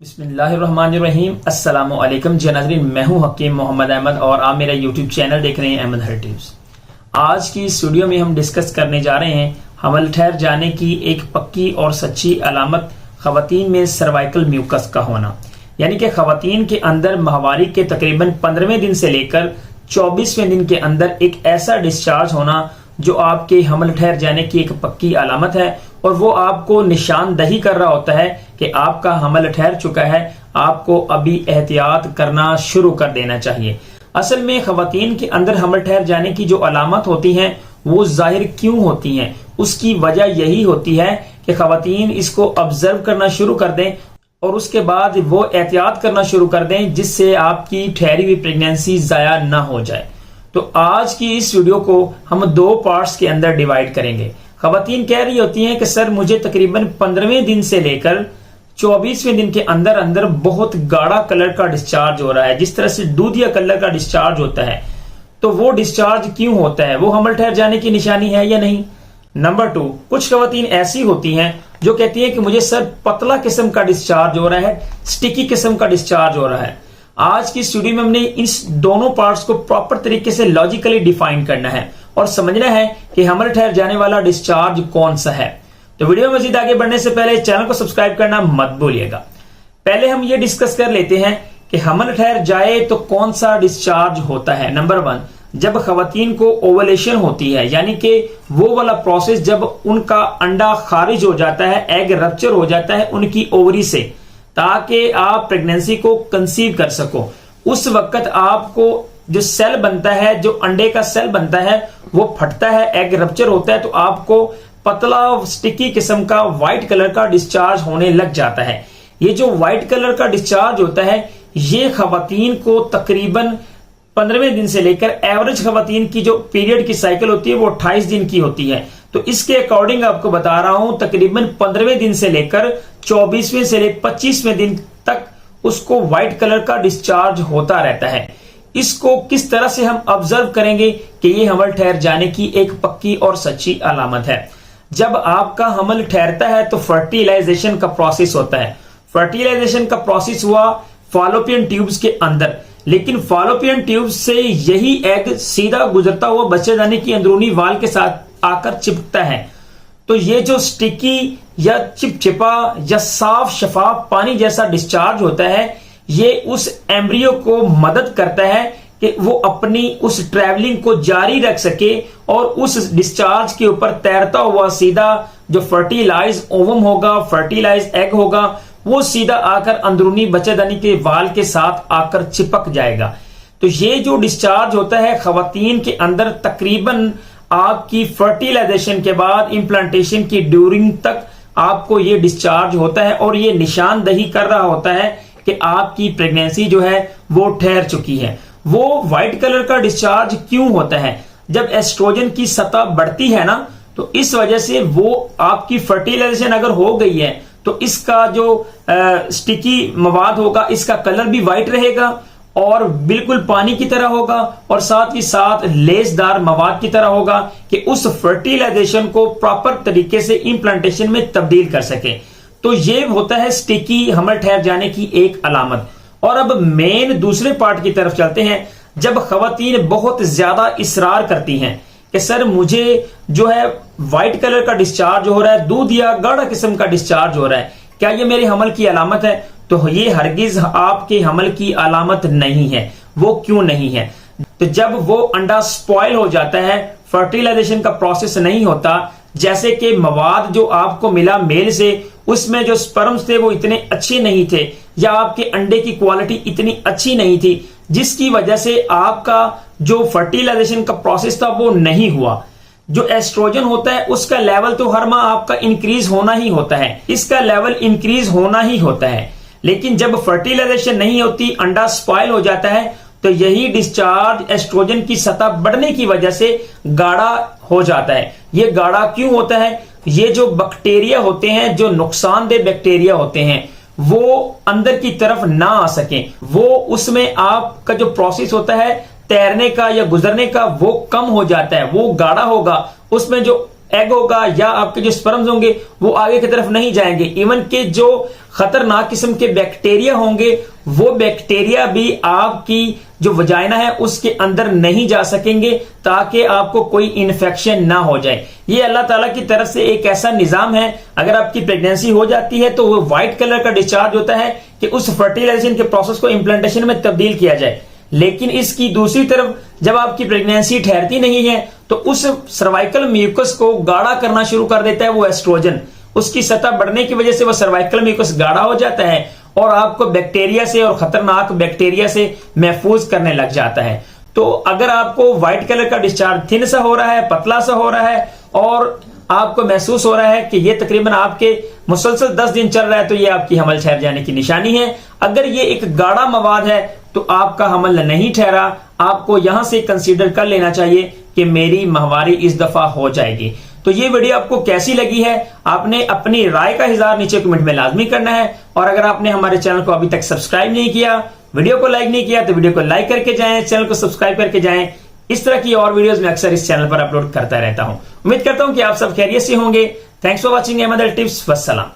बिस्मिल्लाहिर्रहमानिर्रहीम। अस्सलामुअलैकुम जी नाज़रीन, मैं हूं हकीम मोहम्मद अहमद और आप मेरा यूट्यूब चैनल देख रहे हैं अहमद हर टिप्स। आज की इस वीडियो में हम डिस्कस करने जा रहे हैं हमल ठहर जाने की एक पक्की और सच्ची अलामत खवातीन में सर्वाइकल म्यूकस का होना, यानी कि खवातीन के अंदर माहवारी के तकरीबन 15वें दिन से लेकर 24वें दिन के अंदर एक ऐसा डिस्चार्ज होना जो आपके हमल ठहर जाने की एक पक्की अलामत है और वो आपको निशानदही कर रहा होता है कि आपका हमल ठहर चुका है, आपको अभी एहतियात करना शुरू कर देना चाहिए। असल में खवातीन के अंदर हमल ठहर जाने की जो अलामत होती हैं वो जाहिर क्यों होती हैं, उसकी वजह यही होती है कि खवातीन इसको ऑब्जर्व करना शुरू कर दें और उसके बाद वो एहतियात करना शुरू कर दें जिससे आपकी ठहरी हुई प्रेगनेंसी जाया ना हो जाए। तो आज की इस वीडियो को हम दो पार्ट्स के अंदर डिवाइड करेंगे। खवातीन कह रही होती हैं कि सर मुझे तकरीबन 15वें दिन से लेकर 24वें दिन के अंदर अंदर बहुत गाढ़ा कलर का डिस्चार्ज हो रहा है, जिस तरह से दूधिया कलर का डिस्चार्ज होता है। तो वो डिस्चार्ज क्यों होता है, वो हमल ठहर जाने की निशानी है या नहीं। नंबर 2, कुछ खवातीन ऐसी होती हैं जो कहती हैं कि मुझे सर पतला किस्म का डिस्चार्ज हो रहा है, स्टिकी किस्म का डिस्चार्ज हो रहा है। आज की स्टूडियो में हमने इस दोनों पार्ट्स को प्रॉपर तरीके से लॉजिकली डिफाइन करना है और समझना है कि हमल ठहर जाने वाला डिस्चार्ज कौन सा है। तो वीडियो में मजीद आगे बढ़ने से पहले चैनल को सब्सक्राइब करना मत भूलिएगा। पहले हम ये डिस्कस कर लेते हैं कि हमल ठहर जाए तो कौन सा डिस्चार्ज होता है। नंबर 1, जब खवातीन को ओवुलेशन होती है, यानी कि वो वाला प्रोसेस जब उनका अंडा खारिज हो जाता है, एग रप्चर हो जाता है उनकी ओवरी से, ताकि आप प्रेगनेंसी को कंसीव कर सको। उस वक्त आपको जो सेल बनता है, जो अंडे का सेल बनता है वो फटता है, एग रप्चर होता है, तो आपको पतला स्टिकी किस्म का व्हाइट कलर का डिस्चार्ज होने लग जाता है। ये जो व्हाइट कलर का डिस्चार्ज होता है ये खवातीन को तकरीबन 15वें दिन से लेकर एवरेज खवातीन की जो पीरियड की साइकिल होती है वो 28 दिन की होती है। तो इसके अकॉर्डिंग आपको बता रहा हूं तकरीबन 15वें दिन से लेकर 24वें से लेकर 25वें दिन तक उसको व्हाइट कलर का डिस्चार्ज होता रहता है। इसको किस तरह से हम ऑब्जर्व करेंगे कि ये हमल ठहर जाने की एक पक्की और सच्ची अलामत है। जब आपका हमल ठहरता है तो फर्टिलाइजेशन का प्रोसेस होता है। फर्टिलाइजेशन का प्रोसेस हुआ फॉलोपियन ट्यूब्स के अंदर, लेकिन फॉलोपियन ट्यूब से यही एग सीधा गुजरता हुआ बच्चेदानी की अंदरूनी वाल के साथ आकर चिपकता है। तो ये जो स्टिकी या चिपचिपा या साफ शफाफ पानी जैसा डिस्चार्ज होता है ये उस एम्ब्रियो को मदद करता है कि वो अपनी उस ट्रैवलिंग को जारी रख सके और उस डिस्चार्ज के ऊपर तैरता हुआ सीधा जो फर्टिलाइज ओवम होगा, फर्टिलाइज एग होगा, वो सीधा आकर अंदरूनी बच्चेदानी के वाल के साथ आकर चिपक जाएगा। तो ये जो डिस्चार्ज होता है खवातीन के अंदर तकरीबन आपकी फर्टिलाइजेशन के बाद इम्प्लांटेशन की ड्यूरिंग तक आपको ये डिस्चार्ज होता है और ये निशानदही कर रहा होता है कि आपकी प्रेगनेंसी जो है वो ठहर चुकी है। वो व्हाइट कलर का डिस्चार्ज क्यों होता है, जब एस्ट्रोजन की सतह बढ़ती है ना, तो इस वजह से वो आपकी फर्टिलाइजेशन अगर हो गई है तो इसका जो स्टिकी मवाद होगा इसका कलर भी व्हाइट रहेगा और बिल्कुल पानी की तरह होगा और साथ ही साथ लेसदार मवाद की तरह होगा कि उस फर्टिलाइजेशन को प्रॉपर तरीके से इम्प्लांटेशन में तब्दील कर सके। तो ये होता है स्टिकी हमल ठहर जाने की एक अलामत। और अब मेन दूसरे पार्ट की तरफ चलते हैं। जब खवातीन बहुत ज्यादा इसरार करती हैं कि सर मुझे जो है व्हाइट कलर का डिस्चार्ज हो रहा है, दूध या गाढ़ा किस्म का डिस्चार्ज हो रहा है, क्या ये मेरे हमल की अलामत है? तो ये हरगिज आपके हमल की अलामत नहीं है। वो क्यों नहीं है? तो जब वो अंडा स्पॉइल हो जाता है, फर्टिलाइजेशन का प्रोसेस नहीं होता, जैसे कि मवाद जो आपको मिला मेल से उसमें जो स्पर्म्स थे वो इतने अच्छे नहीं थे या आपके अंडे की क्वालिटी इतनी अच्छी नहीं थी, जिसकी वजह से आपका जो फर्टिलाइजेशन का प्रोसेस था वो नहीं हुआ। जो एस्ट्रोजन होता है उसका लेवल तो हर माह आपका इंक्रीज होना ही होता है, इसका लेवल इंक्रीज होना ही होता है। लेकिन जब फर्टिलाइजेशन नहीं होती, अंडा स्पॉइल हो जाता है, तो यही डिस्चार्ज एस्ट्रोजन की सतह बढ़ने की वजह से गाढ़ा हो जाता है। ये गाढ़ा क्यों होता है? ये जो बैक्टीरिया होते हैं, जो नुकसानदेह बैक्टीरिया होते हैं, वो अंदर की तरफ ना आ सके, वो उसमें आपका जो प्रोसेस होता है तैरने का या गुजरने का वो कम हो जाता है, वो गाढ़ा होगा, उसमें जो एग होगा या आपके जो स्पर्म्स होंगे वो आगे की तरफ नहीं जाएंगे। इवन के जो खतरनाक किस्म के बैक्टीरिया होंगे, वो बैक्टीरिया भी आपकी जो वजाइना है उसके अंदर नहीं जा सकेंगे, ताकि आपको कोई इन्फेक्शन ना हो जाए। ये अल्लाह ताला की तरफ से एक ऐसा निजाम है, अगर आपकी प्रेगनेंसी हो जाती है तो वो व्हाइट कलर का डिस्चार्ज होता है कि उस फर्टिलाइजेशन के प्रोसेस को इंप्लांटेशन में तब्दील किया जाए। लेकिन इसकी दूसरी तरफ जब आपकी प्रेगनेंसी ठहरती नहीं है तो उस सर्वाइकल म्यूकस को गाढ़ा करना शुरू कर देता है वो एस्ट्रोजन। उसकी सतह बढ़ने की वजह से वो सर्वाइकल म्यूकस गाढ़ा हो जाता है और आपको बैक्टीरिया से और खतरनाक बैक्टीरिया से महफूज करने लग जाता है। तो अगर आपको व्हाइट कलर का डिस्चार्ज थिन सा हो रहा है, पतला सा हो रहा है और आपको महसूस हो रहा है कि ये तकरीबन आपके मुसलसल 10 दिन चल रहा है, तो ये आपकी हमल ठहर जाने की निशानी है। अगर ये एक गाढ़ा मवाद है तो आपका हमल नहीं ठहरा, आपको यहां से कंसीडर कर लेना चाहिए कि मेरी माहवारी इस दफा हो जाएगी। तो ये वीडियो आपको कैसी लगी है, आपने अपनी राय का इज़हार नीचे कमेंट में लाजमी करना है। और अगर आपने हमारे चैनल को अभी तक सब्सक्राइब नहीं किया, वीडियो को लाइक नहीं किया, तो वीडियो को लाइक करके जाएं, चैनल को सब्सक्राइब करके जाएं। इस तरह की और वीडियोस मैं अक्सर इस चैनल पर अपलोड करता रहता हूं। उम्मीद करता हूं कि आप सब खैरियत से होंगे। Thanks for watching Ahmad tips. वस्सलाम।